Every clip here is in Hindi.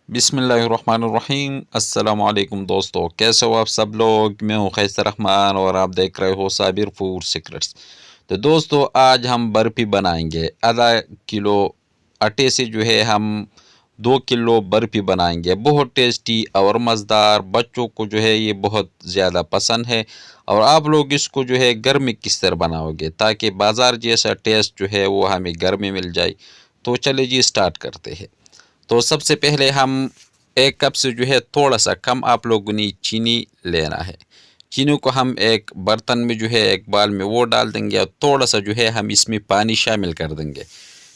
बिस्मिल्लाहिर्रहमानिर्रहीम। अस्सलाम वालेकुम दोस्तों, कैसे हो आप सब लोग। मैं हूं खैसर रहमान और आप देख रहे हो साबिर फूड सीक्रेट्स। तो दोस्तों, आज हम बर्फ़ी बनाएंगे। आधा किलो आटे से जो है हम 2 किलो बर्फ़ी बनाएंगे। बहुत टेस्टी और मज़ेदार, बच्चों को जो है ये बहुत ज़्यादा पसंद है। और आप लोग इसको जो है घर में किस तरह बनाओगे ताकि बाज़ार जैसा टेस्ट जो है वो हमें घर में मिल जाए। तो चलिए जी, स्टार्ट करते हैं। तो सबसे पहले हम 1 कप से जो है थोड़ा सा कम आप लोगों ने चीनी लेना है। चीनी को हम एक बर्तन में जो है एक बाल में वो डाल देंगे और थोड़ा सा जो है हम इसमें पानी शामिल कर देंगे।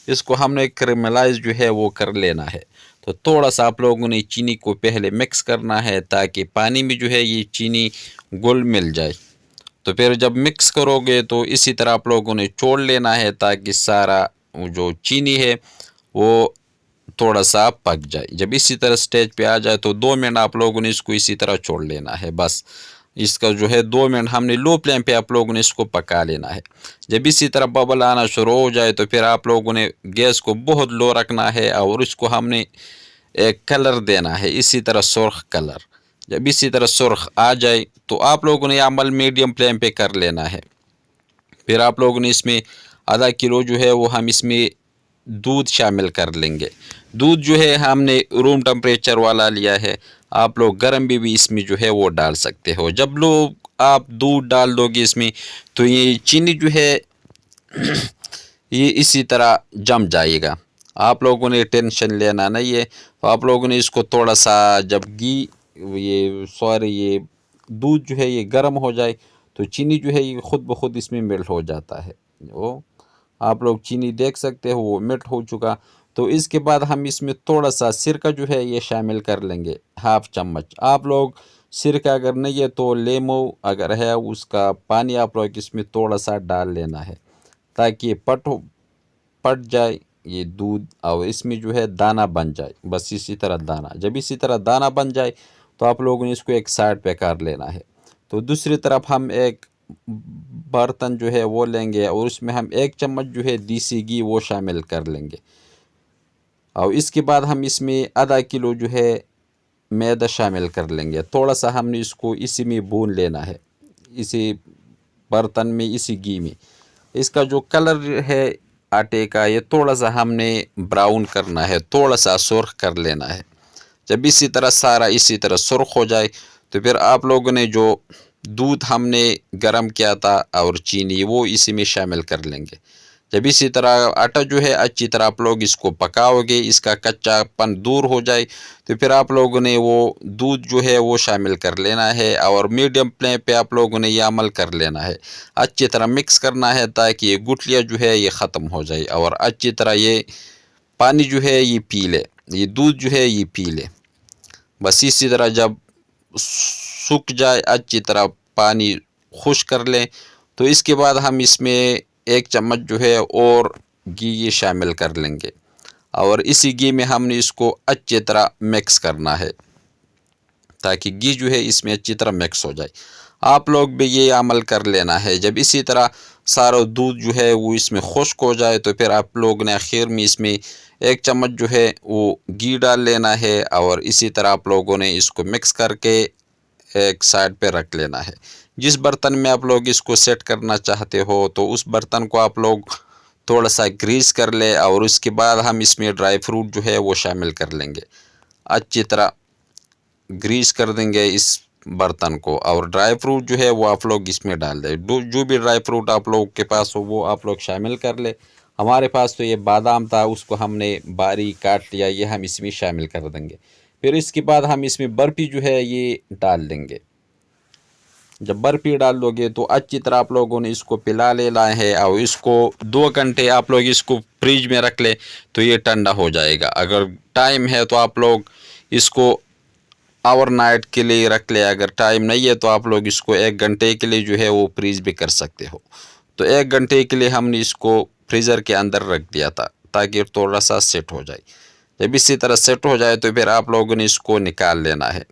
इसको हमने कैरेमलाइज जो है वो कर लेना है। तो थोड़ा सा आप लोगों ने चीनी को पहले मिक्स करना है ताकि पानी में जो है ये चीनी घुल मिल जाए। तो फिर जब मिक्स करोगे तो इसी तरह आप लोगों ने छोड़ लेना है ताकि सारा जो चीनी है वो थोड़ा सा पक जाए। जब इसी तरह स्टेज पे आ जाए तो 2 मिनट आप लोगों ने इसको इसी तरह छोड़ लेना है। बस इसका जो है 2 मिनट हमने लो फ्लेम पे आप लोगों ने इसको पका लेना है। जब इसी तरह बबल आना शुरू हो जाए तो फिर आप लोगों ने गैस को बहुत लो रखना है और इसको हमने एक कलर देना है, इसी तरह सुर्ख कलर। जब इसी तरह सुर्ख आ जाए तो आप लोगों ने अमल मीडियम फ्लेम पे कर लेना है। फिर आप लोगों ने इसमें आधा किलो जो है वो हम इसमें दूध शामिल कर लेंगे। दूध जो है हमने रूम टेम्परेचर वाला लिया है। आप लोग गर्म भी इसमें जो है वो डाल सकते हो। जब लोग आप दूध डाल दोगे इसमें तो ये चीनी जो है ये इसी तरह जम जाएगा। आप लोगों ने टेंशन लेना नहीं है। तो आप लोगों ने इसको थोड़ा सा जब ये दूध जो है ये गर्म हो जाए तो चीनी जो है ये खुद ब खुद इसमें मेल्ट हो जाता है। वो आप लोग चीनी देख सकते हो वो मेल्ट हो चुका। तो इसके बाद हम इसमें थोड़ा सा सिरका जो है ये शामिल कर लेंगे, हाफ चम्मच। आप लोग सिरका अगर नहीं है तो लेमो अगर है उसका पानी आप लोग इसमें थोड़ा सा डाल लेना है ताकि ये पट जाए ये दूध और इसमें जो है दाना बन जाए। बस इसी तरह दाना, जब इसी तरह दाना बन जाए तो आप लोगों ने इसको एक साइड पे कर लेना है। तो दूसरी तरफ हम एक बर्तन जो है वो लेंगे और उसमें हम 1 चम्मच जो है देसी घी वो शामिल कर लेंगे। और इसके बाद हम इसमें आधा किलो जो है मैदा शामिल कर लेंगे। थोड़ा सा हमने इसको इसी में भून लेना है, इसी बर्तन में, इसी घी में। इसका जो कलर है आटे का ये थोड़ा सा हमने ब्राउन करना है, थोड़ा सा सुर्ख कर लेना है। जब इसी तरह सारा इसी तरह सुर्ख हो जाए तो फिर आप लोगों ने जो दूध हमने गरम किया था और चीनी वो इसी में शामिल कर लेंगे। जब इसी तरह आटा जो है अच्छी तरह आप लोग इसको पकाओगे, इसका कच्चापन दूर हो जाए तो फिर आप लोगों ने वो दूध जो है वो शामिल कर लेना है और मीडियम फ्लेम पे आप लोगों ने ये अमल कर लेना है। अच्छी तरह मिक्स करना है ताकि ये गुठलियाँ जो है ये ख़त्म हो जाए और अच्छी तरह ये पानी जो है ये पी ले, ये दूध जो है ये पी ले। बस इसी तरह जब सूख जाए अच्छी तरह, पानी खुश कर लें, तो इसके बाद हम इसमें 1 चम्मच जो है और घी ये शामिल कर लेंगे और इसी घी में हमने इसको अच्छी तरह मिक्स करना है ताकि घी जो है इसमें अच्छी तरह मिक्स हो जाए। आप लोग भी ये अमल कर लेना है। जब इसी तरह सारा दूध जो है वो इसमें खुश्क हो जाए तो फिर आप लोग ने आखिर में इसमें 1 चम्मच जो है वो घी डाल लेना है और इसी तरह आप लोगों ने इसको मिक्स करके एक साइड पे रख लेना है। जिस बर्तन में आप लोग इसको सेट करना चाहते हो तो उस बर्तन को आप लोग थोड़ा सा ग्रीस कर ले और उसके बाद हम इसमें ड्राई फ्रूट जो है वो शामिल कर लेंगे। अच्छी तरह ग्रीस कर देंगे इस बर्तन को और ड्राई फ्रूट जो है वो आप लोग इसमें डाल दें। जो भी ड्राई फ्रूट आप लोग के पास हो वो आप लोग शामिल कर ले। हमारे पास तो ये बादाम था, उसको हमने बारीक काट लिया, ये हम इसमें शामिल कर देंगे। फिर इसके बाद हम इसमें बर्फ़ी जो है ये डाल देंगे। जब बर्फ़ी डाल दोगे तो अच्छी तरह आप लोगों ने इसको पिला लेना है और इसको 2 घंटे आप लोग इसको फ्रिज में रख ले तो ये ठंडा हो जाएगा। अगर टाइम है तो आप लोग इसको ओवरनाइट के लिए रख ले, अगर टाइम नहीं है तो आप लोग इसको 1 घंटे के लिए जो है वो फ्रीज भी कर सकते हो। तो 1 घंटे के लिए हमने इसको फ्रीज़र के अंदर रख दिया था ताकि थोड़ा सा सेट हो जाए। जब इसी तरह सेट हो जाए तो फिर आप लोगों ने इसको निकाल लेना है।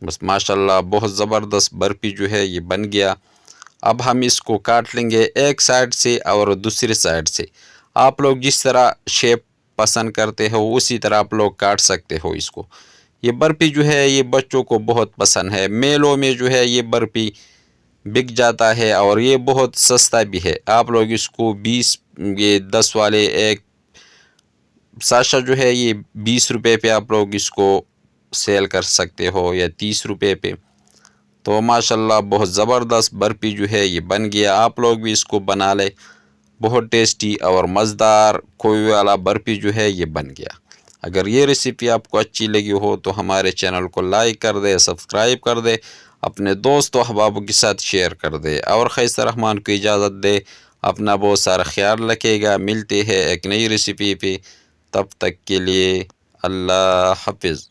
बस माशाल्लाह बहुत ज़बरदस्त बर्फ़ी जो है ये बन गया। अब हम इसको काट लेंगे एक साइड से और दूसरी साइड से। आप लोग जिस तरह शेप पसंद करते हो उसी तरह आप लोग काट सकते हो इसको। ये बर्फ़ी जो है ये बच्चों को बहुत पसंद है। मेलों में जो है ये बर्फ़ी बिक जाता है और ये बहुत सस्ता भी है। आप लोग इसको 10 वाले एक साशा जो है ये 20 रुपए पे आप लोग इसको सेल कर सकते हो या 30 रुपए पे। तो माशाल्लाह बहुत ज़बरदस्त बर्फ़ी जो है ये बन गया। आप लोग भी इसको बना लें, बहुत टेस्टी और मज़ेदार खोए वाला बर्फ़ी जो है ये बन गया। अगर ये रेसिपी आपको अच्छी लगी हो तो हमारे चैनल को लाइक कर दे, सब्सक्राइब कर दे, अपने दोस्तों अहबाबों के साथ शेयर कर दे और खैसर रहमान को इजाज़त दे। अपना बहुत सारा ख्याल रखेगा। मिलते हैं एक नई रेसिपी पे, तब तक के लिए अल्लाह हाफिज़।